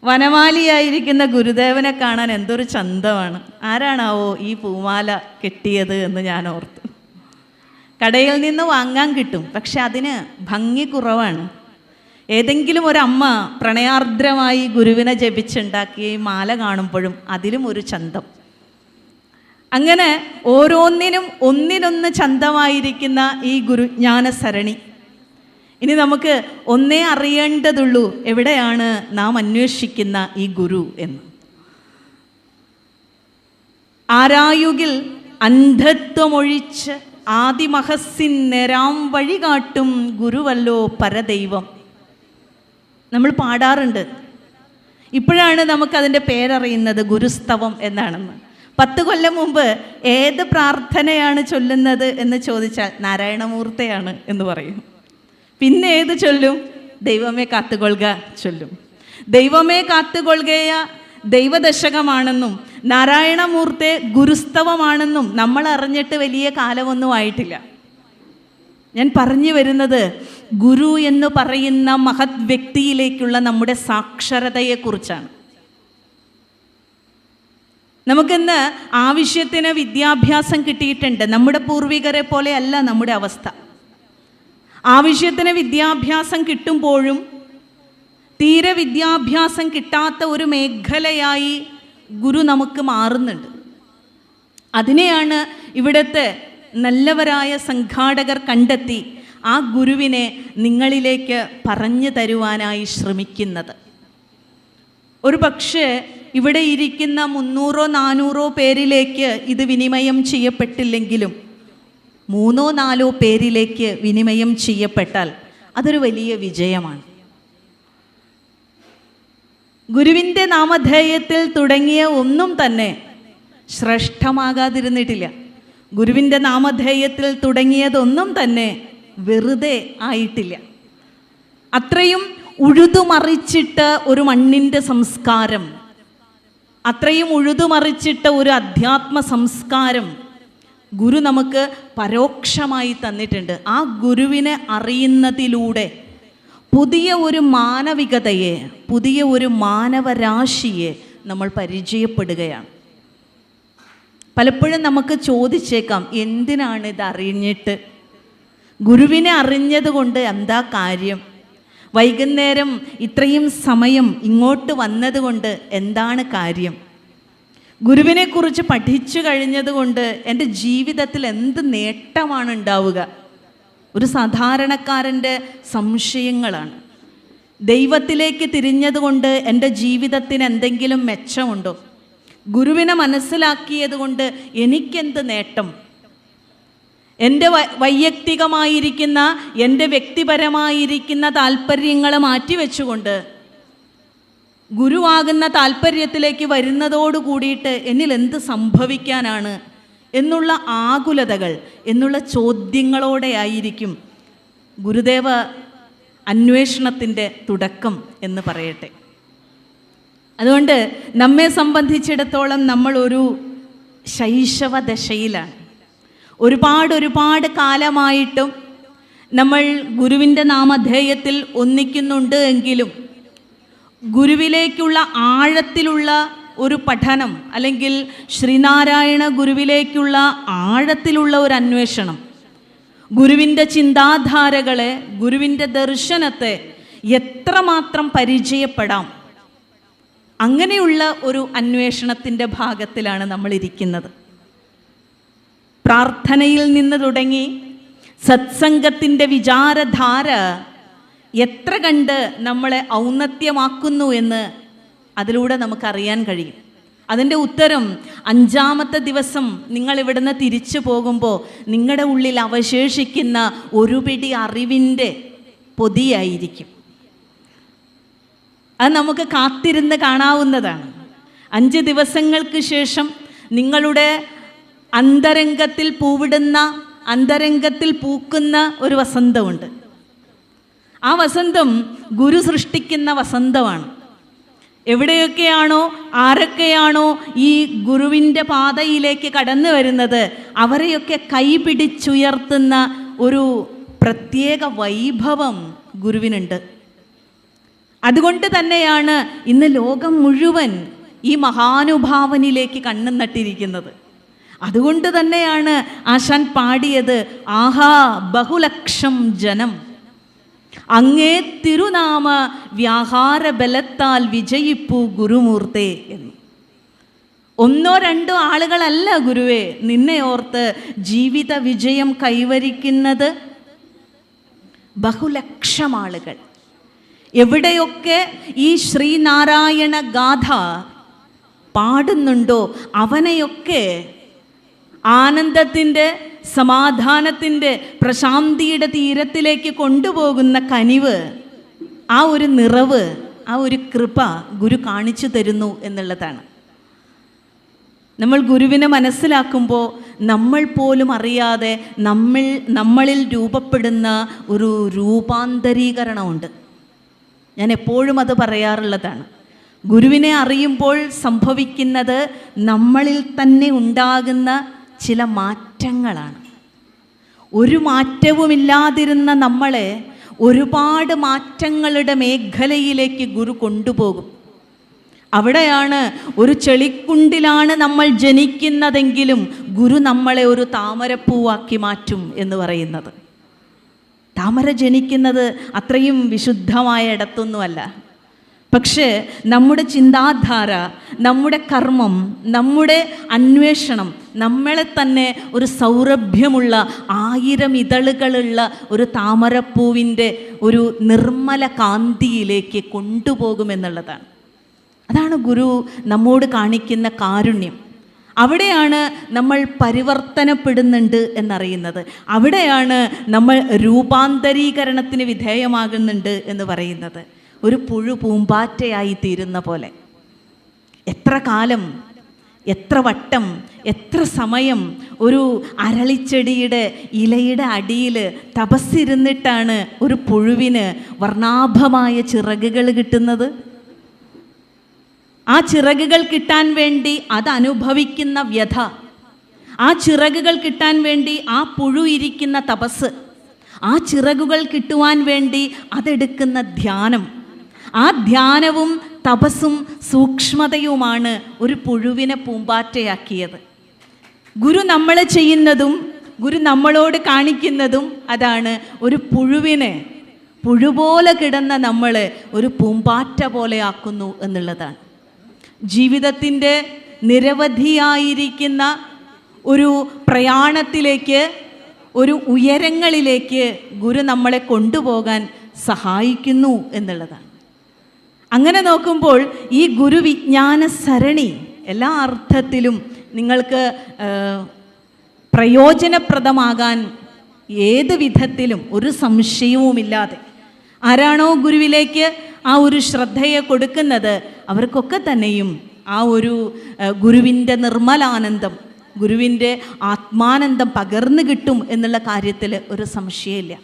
വനമാലിയായിരിക്കുന്ന ഗുരുദേവനെ കാണാൻ എന്തൊരു ചന്തമാണ്. ആരാണാവോ ഈ പൂമാല കെട്ടിയത് എന്ന് ഞാൻ ഓർത്തു. കടയിൽ നിന്ന് വാങ്ങാൻ കിട്ടും, പക്ഷെ അതിന് ഭംഗി കുറവാണ്. ഏതെങ്കിലും ഒരമ്മ പ്രണയാർദ്രമായി ഗുരുവിനെ ജപിച്ചുണ്ടാക്കിയ ഈ മാല കാണുമ്പോഴും അതിലും ഒരു ചന്തം. അങ്ങനെ ഓരോന്നിനും ഒന്നിനൊന്ന് ചന്തമായിരിക്കുന്ന ഈ ഗുരുജ്ഞാനസരണി. ഇനി നമുക്ക് ഒന്നേ അറിയേണ്ടതുള്ളൂ, എവിടെയാണ് നാം അന്വേഷിക്കുന്ന ഈ ഗുരു എന്ന്. ആരായുകിൽ അന്ധത്വമൊഴിച്ച് ആദിമഹസ്സിൻ നേരാം വഴി കാട്ടും ഗുരുവല്ലോ പരദൈവം. നമ്മൾ പാടാറുണ്ട്. ഇപ്പോഴാണ് നമുക്കതിൻ്റെ പേരറിയുന്നത്, ഗുരുസ്തവം എന്നാണെന്ന്. 10 കൊല്ലം മുമ്പ് ഏത് പ്രാർത്ഥനയാണ് ചൊല്ലുന്നത് എന്ന് ചോദിച്ചാൽ നാരായണമൂർത്തിയാണ് എന്ന് പറയും. പിന്നെ ഏത് ചൊല്ലും? ദൈവമേ കാത്തുകൊള്ളുക ചൊല്ലും. ദൈവമേ കാത്തുകൊള്ളുകയ ദൈവദശകമാണെന്നും നാരായണമൂർത്തി ഗുരുസ്തവമാണെന്നും നമ്മൾ അറിഞ്ഞിട്ട് വലിയ കാലമൊന്നും ആയിട്ടില്ല. ഞാൻ പറഞ്ഞു വരുന്നത് ഗുരു എന്ന് പറയുന്ന മഹത് വ്യക്തിയിലേക്കുള്ള നമ്മുടെ സാക്ഷരതയെക്കുറിച്ചാണ്. നമുക്കിന്ന് ആവശ്യത്തിന് വിദ്യാഭ്യാസം കിട്ടിയിട്ടുണ്ട്. നമ്മുടെ പൂർവികരെ പോലെ അല്ല നമ്മുടെ അവസ്ഥ. ആവശ്യത്തിന് വിദ്യാഭ്യാസം കിട്ടുമ്പോഴും തീരെ വിദ്യാഭ്യാസം കിട്ടാത്ത ഒരു മേഖലയായി ഗുരു നമുക്ക് മാറുന്നുണ്ട്. അതിനെയാണ് ഇവിടുത്തെ നല്ലവരായ സംഘാടകർ കണ്ടെത്തി ആ ഗുരുവിനെ നിങ്ങളിലേക്ക് പറഞ്ഞു തരുവാനായി ശ്രമിക്കുന്നത്. ഒരു പക്ഷേ ഇവിടെ ഇരിക്കുന്ന 300-400 പേരിലേക്ക് ഇത് വിനിമയം ചെയ്യപ്പെട്ടില്ലെങ്കിലും 3-4 പേരിലേക്ക് വിനിമയം ചെയ്യപ്പെട്ടാൽ അതൊരു വലിയ വിജയമാണ്. ഗുരുവിൻ്റെ നാമധേയത്തിൽ തുടങ്ങിയ ഒന്നും തന്നെ ശ്രേഷ്ഠമാകാതിരുന്നിട്ടില്ല. ഗുരുവിൻ്റെ നാമധേയത്തിൽ തുടങ്ങിയതൊന്നും തന്നെ വെറുതെ ആയിട്ടില്ല. അത്രയും ഉഴുതുമറിച്ചിട്ട ഒരു മണ്ണിൻ്റെ സംസ്കാരം, അത്രയും ഉഴുതുമറിച്ചിട്ട ഒരു അധ്യാത്മ സംസ്കാരം ഗുരു നമുക്ക് പരോക്ഷമായി തന്നിട്ടുണ്ട്. ആ ഗുരുവിനെ അറിയുന്നതിലൂടെ പുതിയ ഒരു മാനവികതയെ, പുതിയ ഒരു മാനവരാശിയെ നമ്മൾ പരിചയപ്പെടുകയാണ്. പലപ്പോഴും നമുക്ക് ചോദിച്ചേക്കാം, എന്തിനാണ് ഇത് അറിഞ്ഞിട്ട്? ഗുരുവിനെ അറിഞ്ഞത് കൊണ്ട് എന്താ കാര്യം? വൈകുന്നേരം ഇത്രയും സമയം ഇങ്ങോട്ട് വന്നതുകൊണ്ട് എന്താണ് കാര്യം? ഗുരുവിനെക്കുറിച്ച് പഠിച്ചു കഴിഞ്ഞതുകൊണ്ട് എൻ്റെ ജീവിതത്തിൽ എന്ത് നേട്ടമാണ് ഉണ്ടാവുക? ഒരു സാധാരണക്കാരൻ്റെ സംശയങ്ങളാണ്. ദൈവത്തിലേക്ക് തിരിഞ്ഞതുകൊണ്ട് എൻ്റെ ജീവിതത്തിന് എന്തെങ്കിലും മെച്ചമുണ്ടോ? ഗുരുവിനെ മനസ്സിലാക്കിയത് കൊണ്ട് എനിക്കെന്ത് നേട്ടം? എൻ്റെ വൈയക്തികമായിരിക്കുന്ന, എൻ്റെ വ്യക്തിപരമായിരിക്കുന്ന താല്പര്യങ്ങളെ മാറ്റിവെച്ചുകൊണ്ട് ഗുരുവാകുന്ന താല്പര്യത്തിലേക്ക് വരുന്നതോട് കൂടിയിട്ട് എന്നിൽ എന്ത് സംഭവിക്കാനാണ് എന്നുള്ള ആകുലതകൾ, എന്നുള്ള ചോദ്യങ്ങളോടെ ആയിരിക്കും ഗുരുദേവ അന്വേഷണത്തിൻ്റെ തുടക്കം എന്ന് പറയട്ടെ. അതുകൊണ്ട് നമ്മെ സംബന്ധിച്ചിടത്തോളം നമ്മളൊരു ശൈശവ ദശയിലാണ്. ഒരുപാട് കാലമായിട്ടും നമ്മൾ ഗുരുവിൻ്റെ നാമധേയത്തിൽ ഒന്നിക്കുന്നുണ്ട് എങ്കിലും ഗുരുവിലേക്കുള്ള ആഴത്തിലുള്ള ഒരു പഠനം, അല്ലെങ്കിൽ ശ്രീനാരായണ ഗുരുവിലേക്കുള്ള ആഴത്തിലുള്ള ഒരു അന്വേഷണം, ഗുരുവിൻ്റെ ചിന്താധാരകളെ, ഗുരുവിൻ്റെ ദർശനത്തെ എത്രമാത്രം പരിചയപ്പെടാം, അങ്ങനെയുള്ള ഒരു അന്വേഷണത്തിൻ്റെ ഭാഗത്തിലാണ് നമ്മളിരിക്കുന്നത്. പ്രാർത്ഥനയിൽ നിന്ന് തുടങ്ങി സത്സംഗത്തിൻ്റെ വിചാരധാര എത്ര കണ്ട് നമ്മളെ ഔന്നത്യമാക്കുന്നു എന്ന് അതിലൂടെ നമുക്കറിയാൻ കഴിയും. അതിൻ്റെ ഉത്തരം 5-ാമത്തെ ദിവസം നിങ്ങൾ ഇവിടുന്ന് തിരിച്ചു പോകുമ്പോൾ നിങ്ങളുടെ ഉള്ളിൽ അവശേഷിക്കുന്ന ഒരു പിടി അറിവിൻ്റെ പൊതിയായിരിക്കും. അത് നമുക്ക് കാത്തിരുന്ന് കാണാവുന്നതാണ്. 5 ദിവസങ്ങൾക്ക് ശേഷം നിങ്ങളുടെ അന്തരംഗത്തിൽ പൂവിടുന്ന, അന്തരംഗത്തിൽ പൂക്കുന്ന ഒരു വസന്തമുണ്ട്. ആ വസന്തം ഗുരു സൃഷ്ടിക്കുന്ന വസന്തമാണ്. എവിടെയൊക്കെയാണോ, ആരൊക്കെയാണോ ഈ ഗുരുവിൻ്റെ പാതയിലേക്ക് കടന്നു വരുന്നത്, അവരെയൊക്കെ കൈപിടിച്ചുയർത്തുന്ന ഒരു പ്രത്യേക വൈഭവം ഗുരുവിനുണ്ട്. അതുകൊണ്ട് തന്നെയാണ് ഇന്ന് ലോകം മുഴുവൻ ഈ മഹാനുഭാവനിലേക്ക് കണ്ണും നട്ടിരിക്കുന്നത്. അതുകൊണ്ട് തന്നെയാണ് ആശാൻ പാടിയത്, ആഹാ ബഹുലക്ഷം ജനം അങ്ങേ തിരുനാമ വ്യാഹാര ബലത്താൽ വിജയിപ്പു ഗുരുമൂർത്തേ എന്ന്. ഒന്നോ രണ്ടോ ആളുകളല്ല ഗുരുവേ നിന്നെ ഓർത്ത് ജീവിത വിജയം കൈവരിക്കുന്നത്, ബഹുലക്ഷം ആളുകൾ. എവിടെയൊക്കെ ഈ ശ്രീനാരായണ ഗാഥ പാടുന്നുണ്ടോ അവനെയൊക്കെ ആനന്ദത്തിൻ്റെ, സമാധാനത്തിൻ്റെ, പ്രശാന്തിയുടെ തീരത്തിലേക്ക് കൊണ്ടുപോകുന്ന കനിവ്, ആ ഒരു നിറവ്, ആ ഒരു കൃപ ഗുരു കാണിച്ചു തരുന്നു എന്നുള്ളതാണ്. നമ്മൾ ഗുരുവിനെ മനസ്സിലാക്കുമ്പോൾ നമ്മൾ പോലും അറിയാതെ നമ്മളിൽ രൂപപ്പെടുന്ന ഒരു രൂപാന്തരീകരണമുണ്ട്. ഞാൻ എപ്പോഴും അത് പറയാറുള്ളതാണ്. ഗുരുവിനെ അറിയുമ്പോൾ സംഭവിക്കുന്നത് നമ്മളിൽ തന്നെ ഉണ്ടാകുന്ന ചില മാറ്റങ്ങളാണ്. ഒരു മാറ്റവുമില്ലാതിരുന്ന നമ്മളെ ഒരുപാട് മാറ്റങ്ങളുടെ മേഖലയിലേക്ക് ഗുരു കൊണ്ടുപോകും. അവിടെയാണ് ഒരു ചെളിക്കുണ്ടിലാണ് നമ്മൾ ജനിക്കുന്നതെങ്കിലും ഗുരു നമ്മളെ ഒരു താമരപ്പൂവാക്കി മാറ്റും എന്ന് പറയുന്നത്. താമര ജനിക്കുന്നത് അത്രയും വിശുദ്ധമായ ഇടത്തൊന്നുമല്ല. പക്ഷേ നമ്മുടെ ചിന്താധാര, നമ്മുടെ കർമ്മം, നമ്മുടെ അന്വേഷണം നമ്മളെ തന്നെ ഒരു സൗരഭ്യമുള്ള 1000 ഇതളുകളുള്ള ഒരു താമരപ്പൂവിൻ്റെ ഒരു നിർമ്മല കാന്തിയിലേക്ക് കൊണ്ടുപോകുമെന്നുള്ളതാണ്. അതാണ് ഗുരു നമ്മോട് കാണിക്കുന്ന കാരുണ്യം. അവിടെയാണ് നമ്മൾ പരിവർത്തനപ്പെടുന്നുണ്ട് എന്നറിയുന്നത്. അവിടെയാണ് നമ്മൾ രൂപാന്തരീകരണത്തിന് വിധേയമാകുന്നുണ്ട് എന്ന് പറയുന്നത്. ഒരു പുഴു പൂമ്പാറ്റയായി തീരുന്ന പോലെ എത്ര കാലം, എത്ര വട്ടം, എത്ര സമയം ഒരു അരളിച്ചെടിയുടെ ഇലയുടെ അടിയിൽ തപസ്സിരുന്നിട്ടാണ് ഒരു പുഴുവിന് വർണ്ണാഭമായ ചിറകുകൾ കിട്ടുന്നത്. ആ ചിറകുകൾ കിട്ടാൻ വേണ്ടി അത് അനുഭവിക്കുന്ന വ്യഥ, ആ ചിറകുകൾ കിട്ടാൻ വേണ്ടി ആ പുഴു ഇരിക്കുന്ന തപസ്, ആ ചിറകുകൾ കിട്ടുവാൻ വേണ്ടി അതെടുക്കുന്ന ധ്യാനം, ആ ധ്യാനവും തപസ്സും സൂക്ഷ്മതയുമാണ് ഒരു പുഴുവിനെ പൂമ്പാറ്റയാക്കിയത്. ഗുരു നമ്മൾ ചെയ്യുന്നതും ഗുരു നമ്മളോട് കാണിക്കുന്നതും അതാണ്. ഒരു പുഴുവിനെ, പുഴുപോലെ കിടന്ന നമ്മളെ ഒരു പൂമ്പാറ്റ പോലെ ആക്കുന്നു എന്നുള്ളതാണ്. ജീവിതത്തിൻ്റെ നിരവധിയായിരിക്കുന്ന ഒരു പ്രയാണത്തിലേക്ക്, ഒരു ഉയരങ്ങളിലേക്ക് ഗുരു നമ്മളെ കൊണ്ടുപോകാൻ സഹായിക്കുന്നു എന്നുള്ളതാണ്. അങ്ങനെ നോക്കുമ്പോൾ ഈ ഗുരുവിജ്ഞാന സരണി എല്ലാ അർത്ഥത്തിലും നിങ്ങൾക്ക് പ്രയോജനപ്രദമാകാൻ ഏത് വിധത്തിലും ഒരു സംശയവുമില്ലാതെ ആരാണോ ഗുരുവിലേക്ക് ആ ഒരു ശ്രദ്ധയെ കൊടുക്കുന്നത് അവർക്കൊക്കെ തന്നെയും ആ ഒരു ഗുരുവിൻ്റെ നിർമ്മലാനന്ദം, ഗുരുവിൻ്റെ ആത്മാനന്ദം പകർന്നു കിട്ടും എന്നുള്ള കാര്യത്തിൽ ഒരു സംശയമില്ല.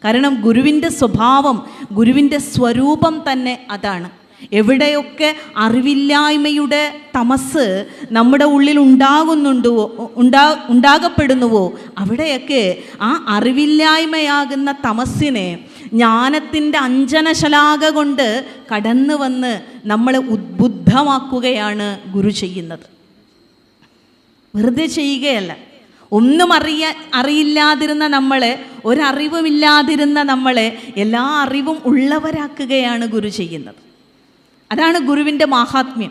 കാരണം ഗുരുവിൻ്റെ സ്വഭാവം, ഗുരുവിൻ്റെ സ്വരൂപം തന്നെ അതാണ്. എവിടെയൊക്കെ അറിവില്ലായ്മയുടെ തമസ് നമ്മുടെ ഉള്ളിൽ ഉണ്ടാകപ്പെടുന്നുവോ അവിടെയൊക്കെ ആ അറിവില്ലായ്മയാകുന്ന തമസ്സിനെ ജ്ഞാനത്തിൻ്റെ അഞ്ജനശലാക കൊണ്ട് കടന്നു വന്ന് നമ്മളെ ഉദ്ബുദ്ധമാക്കുകയാണ് ഗുരു ചെയ്യുന്നത്. വെറുതെ ചെയ്യുകയല്ല. ഒന്നും അറിയില്ലാതിരുന്ന നമ്മളെ, ഒരറിവുമില്ലാതിരുന്ന നമ്മളെ എല്ലാ അറിവും ഉള്ളവരാക്കുകയാണ് ഗുരു ചെയ്യുന്നത്. അതാണ് ഗുരുവിൻ്റെ മാഹാത്മ്യം.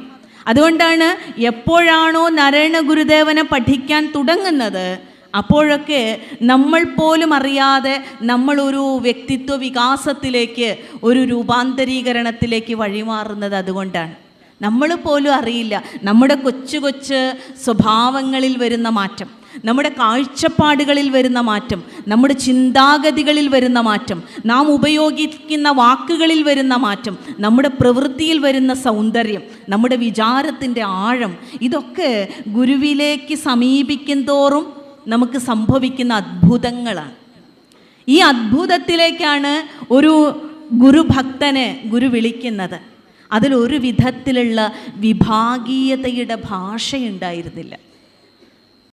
അതുകൊണ്ടാണ് എപ്പോഴാണോ നാരായണ ഗുരുദേവനെ പഠിക്കാൻ തുടങ്ങുന്നത് അപ്പോഴൊക്കെ നമ്മൾ പോലും അറിയാതെ നമ്മളൊരു വ്യക്തിത്വ വികാസത്തിലേക്ക്, ഒരു രൂപാന്തരീകരണത്തിലേക്ക് വഴിമാറുന്നത് അതുകൊണ്ടാണ്. നമ്മൾ പോലും അറിയില്ല നമ്മുടെ കൊച്ചു കൊച്ചു സ്വഭാവങ്ങളിൽ വരുന്ന മാറ്റം, നമ്മുടെ കാഴ്ചപ്പാടുകളിൽ വരുന്ന മാറ്റം, നമ്മുടെ ചിന്താഗതികളിൽ വരുന്ന മാറ്റം, നാം ഉപയോഗിക്കുന്ന വാക്കുകളിൽ വരുന്ന മാറ്റം, നമ്മുടെ പ്രവൃത്തിയിൽ വരുന്ന സൗന്ദര്യം, നമ്മുടെ വിചാരത്തിൻ്റെ ആഴം, ഇതൊക്കെ ഗുരുവിലേക്ക് സമീപിക്കും തോറും നമുക്ക് സംഭവിക്കുന്ന അത്ഭുതങ്ങളാണ്. ഈ അത്ഭുതത്തിലേക്കാണ് ഒരു ഗുരുഭക്തനെ ഗുരു വിളിക്കുന്നത്. അതിലൊരു വിധത്തിലുള്ള വിഭാഗീയതയുടെ ഭാഷയുണ്ടായിരുന്നില്ല.